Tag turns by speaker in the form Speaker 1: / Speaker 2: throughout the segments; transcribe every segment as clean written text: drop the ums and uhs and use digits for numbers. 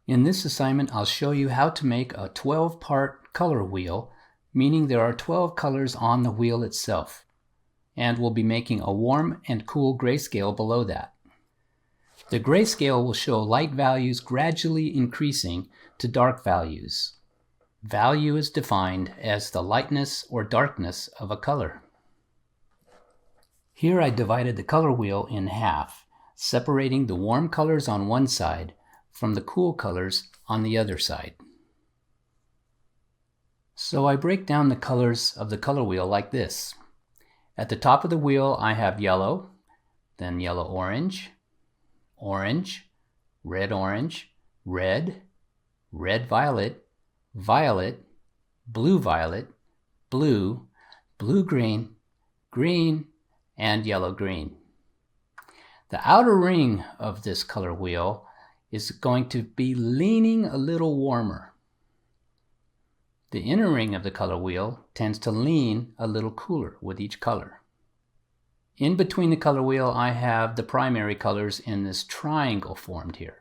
Speaker 1: In this assignment, I'll show you how to make a 12-part color wheel, meaning there are 12 colors on the wheel itself. And we'll be making a warm and cool grayscale below that. The grayscale will show light values gradually increasing to dark values. Value is defined as the lightness or darkness of a color. Here I divided the color wheel in half, separating the warm colors on one side from the cool colors on the other side. So I break down the colors of the color wheel like this. At the top of the wheel I have yellow, then yellow-orange, orange, red-orange, red, red-violet, violet, blue-violet, blue, blue-green, green, and yellow-green. The outer ring of this color wheel is going to be leaning a little warmer. The inner ring of the color wheel tends to lean a little cooler with each color. In between the color wheel I have the primary colors in this triangle formed here.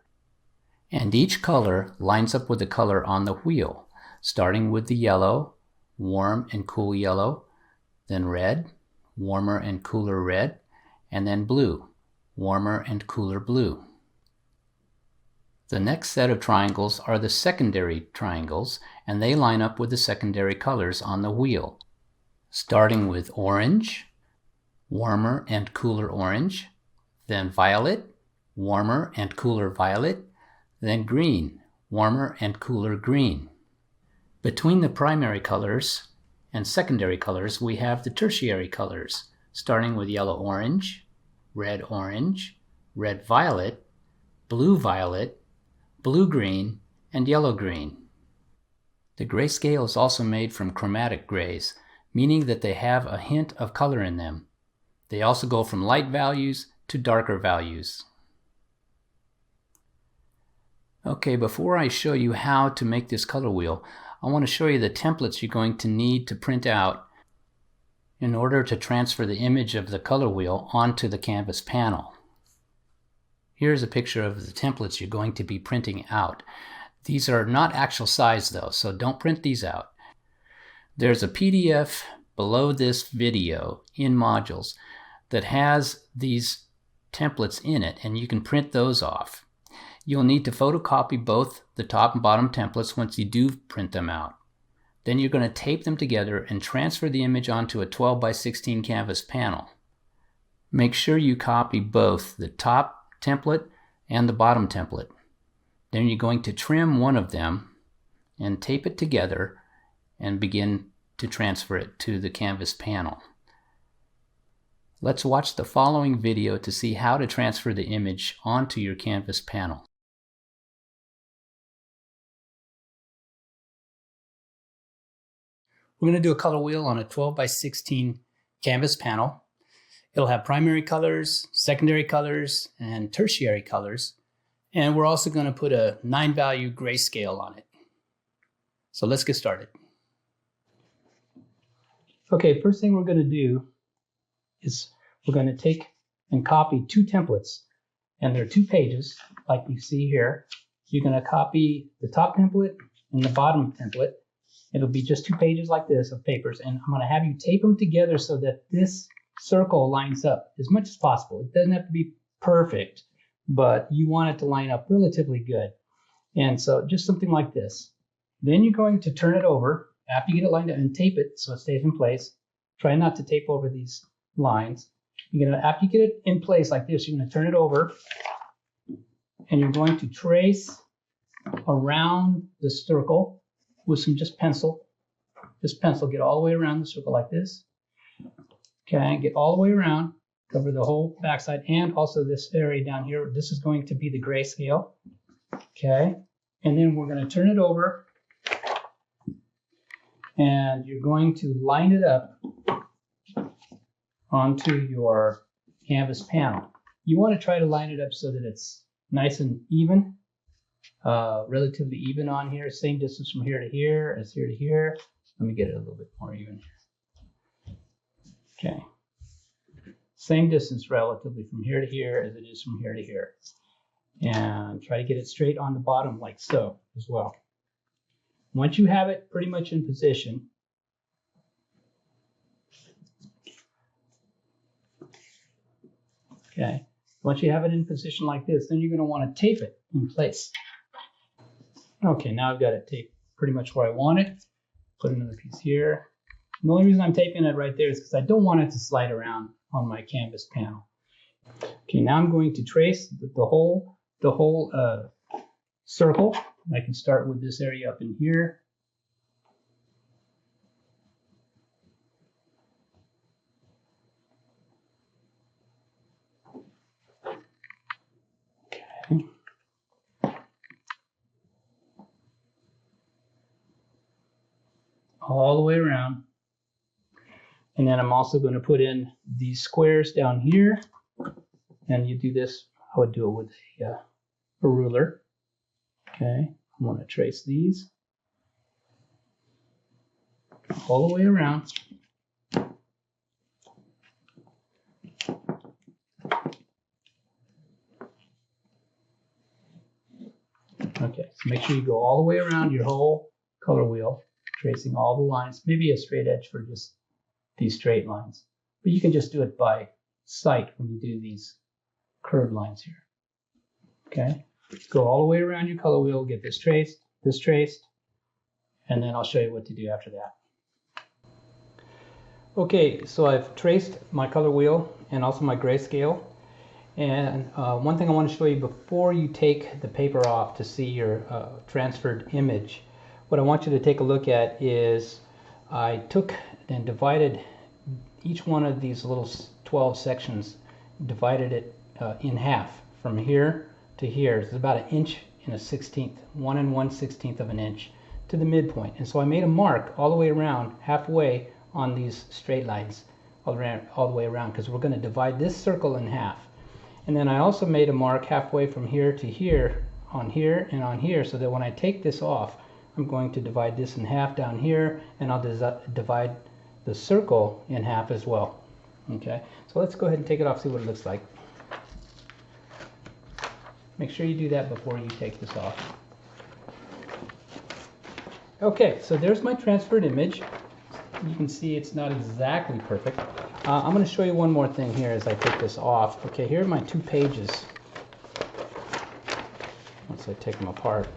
Speaker 1: And each color lines up with the color on the wheel, starting with the yellow, warm and cool yellow, then red, warmer and cooler red, and then blue, warmer and cooler blue. The next set of triangles are the secondary triangles, and they line up with the secondary colors on the wheel, starting with orange, warmer and cooler orange, then violet, warmer and cooler violet, then green, warmer and cooler green. Between the primary colors and secondary colors we have the tertiary colors, starting with yellow-orange, red-orange, red-violet, blue-violet, blue-green, and yellow-green. The grayscale is also made from chromatic grays, meaning that they have a hint of color in them. They also go from light values to darker values. Okay, before I show you how to make this color wheel, I want to show you the templates you're going to need to print out in order to transfer the image of the color wheel onto the canvas panel. Here's a picture of the templates you're going to be printing out. These are not actual size though, so don't print these out. There's a PDF below this video in modules that has these templates in it, and you can print those off. You'll need to photocopy both the top and bottom templates once you do print them out. Then you're going to tape them together and transfer the image onto a 12x16 canvas panel. Make sure you copy both the top template and the bottom template. Then you're going to trim one of them and tape it together and begin to transfer it to the canvas panel. Let's watch the following video to see how to transfer the image onto your canvas panel. We're going to do a color wheel on a 12x16 canvas panel. It'll have primary colors, secondary colors, and tertiary colors. And we're also going to put a 9-value grayscale on it. So let's get started. Okay, first thing we're going to do is we're going to take and copy two templates. And there are 2 pages, like you see here. You're going to copy the top template and the bottom template. It'll be just 2 pages like this of papers. And I'm going to have you tape them together so that this circle lines up as much as possible. It doesn't have to be perfect, but you want it to line up relatively good. And so just something like this. Then you're going to turn it over after you get it lined up and tape it so it stays in place. Try not to tape over these lines. You're gonna, after you get it in place like this, you're going to turn it over and you're going to trace around the circle with some just pencil. Just pencil, get all the way around the circle like this. Okay, get all the way around, cover the whole backside and also this area down here. This is going to be the grayscale. Okay, and then we're going to turn it over and you're going to line it up onto your canvas panel. You want to try to line it up so that it's nice and even, relatively even on here. Same distance from here to here as here to here. Let me get it a little bit more even. Okay. Same distance relatively from here to here as it is from here to here.
Speaker 2: And try to get it straight on the bottom like so as well. Once you have it pretty much in position, okay, once you have it in position like this, then you're going to want to tape it in place. Okay, now I've got it taped pretty much where I want it. Put another piece here. The only reason I'm taping it right there is because I don't want it to slide around on my canvas panel. Okay, now I'm going to trace the whole circle. I can start with this area up in here. Okay. All the way around. And then I'm also going to put in these squares down here. And you do this, I would do it with a ruler. Okay, I'm going to trace these all the way around. Okay, so make sure you go all the way around your whole color wheel, tracing all the lines, maybe a straight edge for just these straight lines. But you can just do it by sight when you do these curved lines here. Okay, go all the way around your color wheel, get this traced, and then I'll show you what to do after that. Okay, so I've traced my color wheel and also my grayscale. And one thing I want to show you before you take the paper off to see your transferred image, what I want you to take a look at is I took and divided each one of these little 12 sections, divided it in half from here to here. It's about 1 1/16, 1 1/16 of an inch to the midpoint. And so I made a mark all the way around, halfway on these straight lines, all the way around, because we're going to divide this circle in half. And then I also made a mark halfway from here to here, on here and on here, so that when I take this off, I'm going to divide this in half down here, and I'll divide the circle in half as well. Okay, so let's go ahead and take it off, see what it looks like. Make sure you do that before you take this off. Okay, so there's my transferred image. You can see it's not exactly perfect. I'm going to show you one more thing here as I take this off. Okay, here are my 2 pages. Once I take them apart.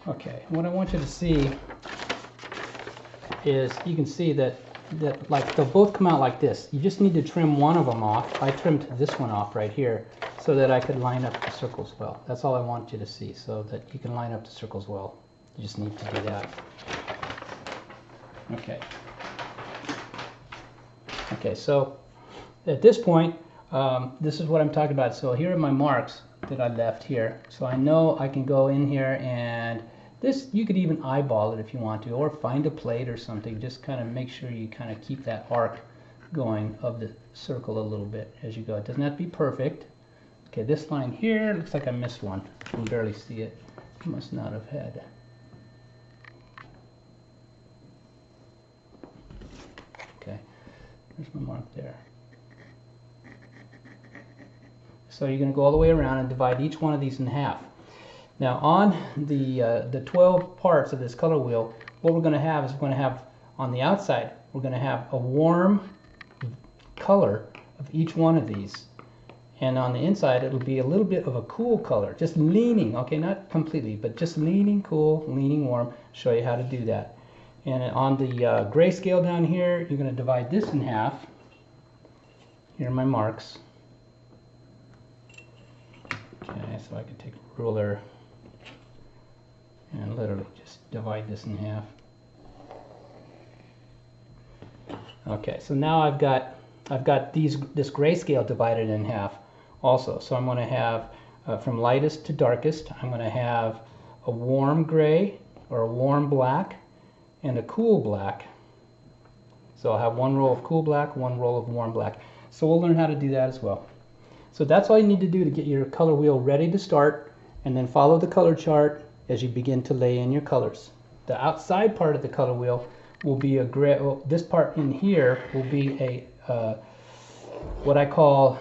Speaker 2: Okay, what I want you to see is you can see that like they'll both come out like this. You just need to trim one of them off. I trimmed this one off right here so that I could line up the circles well. That's all I want you to see, so that you can line up the circles well. You just need to do that. Okay. Okay, so at this point, this is what I'm talking about. So here are my marks that I left here. So I know I can go in here, and this, you could even eyeball it if you want to, or find a plate or something. Just kind of make sure you kind of keep that arc going of the circle a little bit as you go. It doesn't have to be perfect. Okay, this line here, looks like I missed one. You can barely see it. I must not have had. Okay, there's my mark there. So you're going to go all the way around and divide each one of these in half. Now on the 12 parts of this color wheel, what we're going to have is we're going to have on the outside, we're going to have a warm color of each one of these. And on the inside, it'll be a little bit of a cool color, just leaning, okay, not completely, but just leaning cool, leaning warm. Show you how to do that. And on the grayscale down here, you're going to divide this in half. Here are my marks. Okay, so I can take a ruler and literally just divide this in half. Okay, so now I've got this grayscale divided in half also. So I'm going to have from lightest to darkest, I'm going to have a warm gray or a warm black and a cool black. So I'll have one row of cool black, one row of warm black. So we'll learn how to do that as well. So that's all you need to do to get your color wheel ready to start, and then follow the color chart as you begin to lay in your colors. The outside part of the color wheel will be a gray. This part in here will be a what I call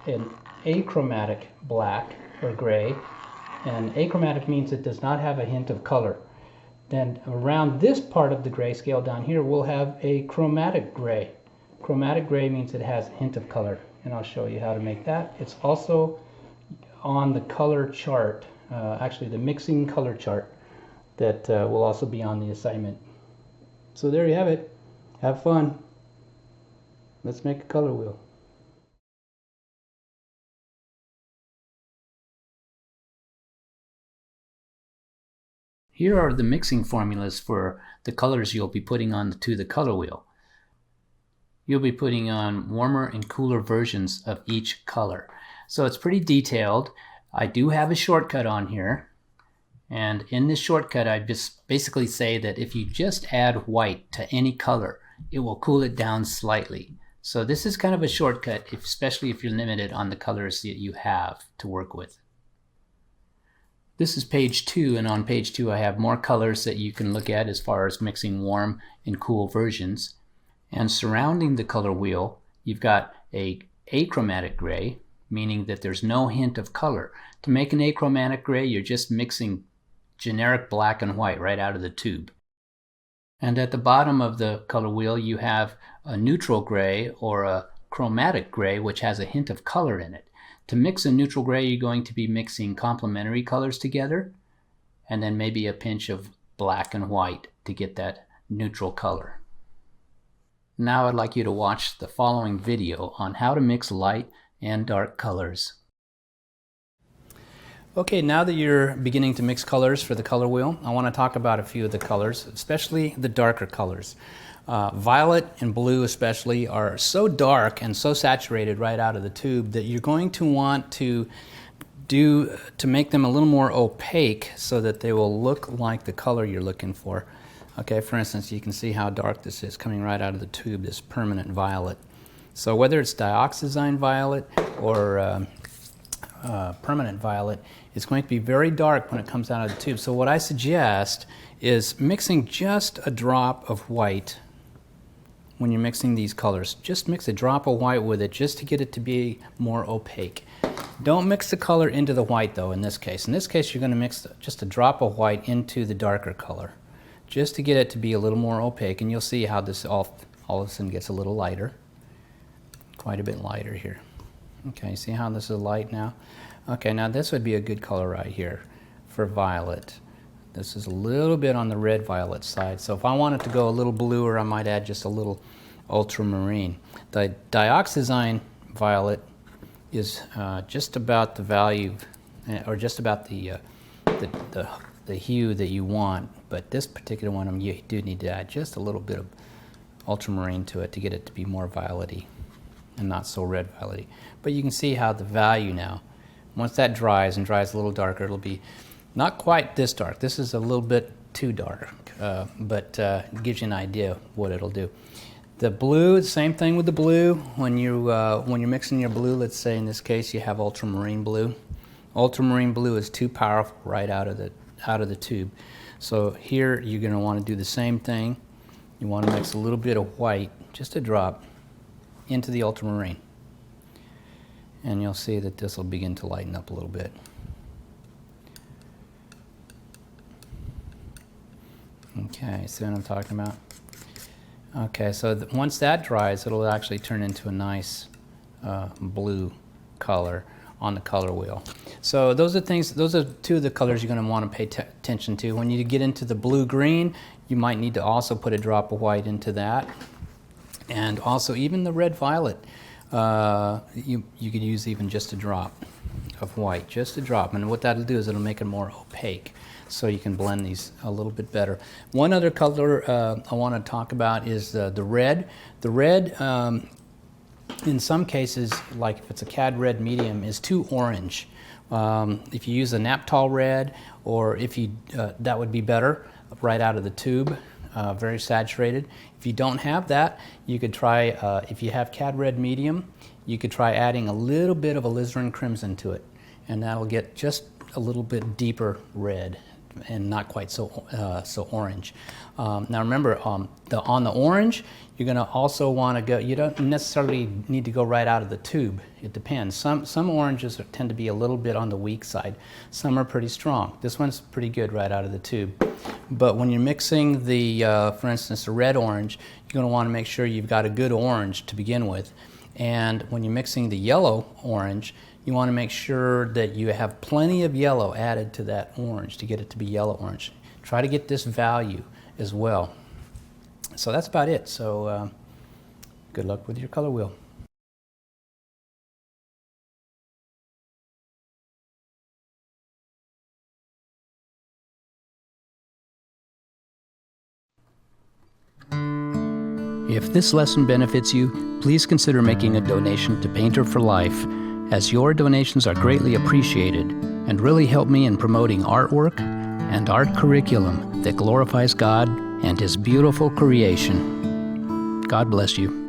Speaker 2: an achromatic black or gray. And achromatic means it does not have a hint of color. Then around this part of the grayscale down here, we'll have a chromatic gray. Chromatic gray means it has a hint of color, and I'll show you how to make that. It's also on the color chart, actually the mixing color chart, that will also be on the assignment. So there you have it. Have fun. Let's make a color wheel.
Speaker 1: Here are the mixing formulas for the colors you'll be putting on to the color wheel. You'll be putting on warmer and cooler versions of each color. So it's pretty detailed. I do have a shortcut on here. And in this shortcut, I just basically say that if you just add white to any color, it will cool it down slightly. So this is kind of a shortcut, especially if you're limited on the colors that you have to work with. This is page 2, and on page 2 I have more colors that you can look at as far as mixing warm and cool versions. And surrounding the color wheel, you've got a achromatic gray, meaning that there's no hint of color. To make an achromatic gray, you're just mixing generic black and white right out of the tube. And at the bottom of the color wheel, you have a neutral gray or a chromatic gray, which has a hint of color in it. To mix a neutral gray, you're going to be mixing complementary colors together, and then maybe a pinch of black and white to get that neutral color. Now I'd like you to watch the following video on how to mix light and dark colors. Okay, now that you're beginning to mix colors for the color wheel, I want to talk about a few of the colors, especially the darker colors. Violet and blue especially are so dark and so saturated right out of the tube that you're going to want to make them a little more opaque so that they will look like the color you're looking for. Okay, for instance, you can see how dark this is coming right out of the tube, this permanent violet. So whether it's dioxazine violet or permanent violet, it's going to be very dark when it comes out of the tube. So what I suggest is mixing just a drop of white when you're mixing these colors. Just mix a drop of white with it just to get it to be more opaque. Don't mix the color into the white though in this case. In this case you're going to mix just a drop of white into the darker color just to get it to be a little more opaque, and you'll see how this all of a sudden gets a little lighter. Quite a bit lighter here. Okay, see how this is light now? Okay, now this would be a good color right here for violet. This is a little bit on the red violet side, so if I wanted to go a little bluer, I might add just a little ultramarine. The dioxazine violet is just about the value, or just about the hue that you want, but this particular one you do need to add just a little bit of ultramarine to it to get it to be more violety and not so red violety. But you can see how the value now, once that dries and dries a little darker, it'll be not quite this dark. This is a little bit too dark, but it gives you an idea of what it'll do. The blue, same thing with the blue. When you're mixing your blue, let's say in this case you have ultramarine blue. Ultramarine blue is too powerful right out of the tube. So here you're going to want to do the same thing. You want to mix a little bit of white, just a drop, into the ultramarine. And you'll see that this will begin to lighten up a little bit. Okay, see what I'm talking about? Okay, so once that dries, it'll actually turn into a nice blue color on the color wheel. So those are two of the colors you're going to want to pay attention to. When you get into the blue-green, you might need to also put a drop of white into that. And also even the red-violet, you could use even just a drop of white, just a drop. And what that'll do is it'll make it more opaque, so you can blend these a little bit better. One other color I want to talk about is the red. The red, in some cases, like if it's a Cad red medium, is too orange. If you use a Naphthol red, or if you that would be better right out of the tube, very saturated. If you don't have that, you could try, if you have Cad red medium, you could try adding a little bit of alizarin crimson to it, and that'll get just a little bit deeper red and not quite so orange. Now remember, on the orange, you're going to also want to go. You don't necessarily need to go right out of the tube. It depends. Some oranges tend to be a little bit on the weak side. Some are pretty strong. This one's pretty good right out of the tube. But when you're mixing the, for instance, the red orange, you're going to want to make sure you've got a good orange to begin with. And when you're mixing the yellow orange, you want to make sure that you have plenty of yellow added to that orange to get it to be yellow orange. Try to get this value as well. So that's about it. So good luck with your color wheel. If this lesson benefits you, please consider making a donation to Painter for Life, as your donations are greatly appreciated and really help me in promoting artwork and art curriculum that glorifies God and His beautiful creation. God bless you.